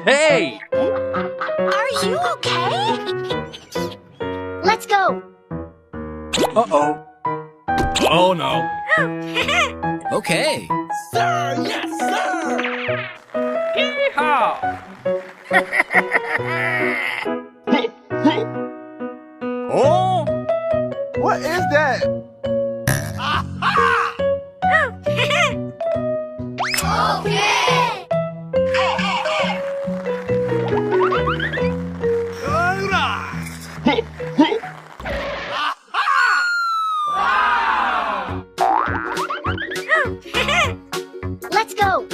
Hey! Are you okay? Let's go. Uh-oh. Oh, no. Okay. Sir, yes, sir! Yeehaw! Oh! What is that? Let's go.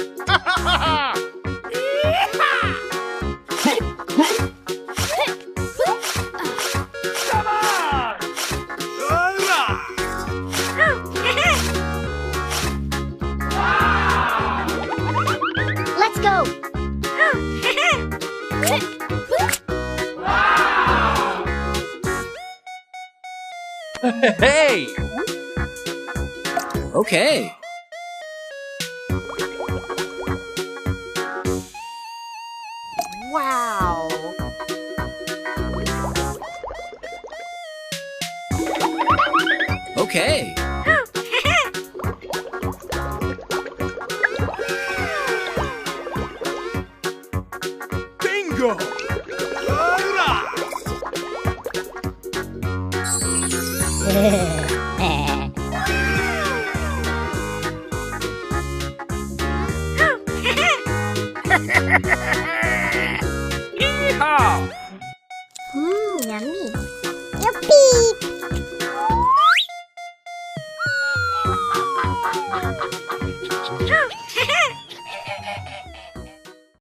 Let's go. Hey! Okay. Wow. Okay. Bingo! Yeah.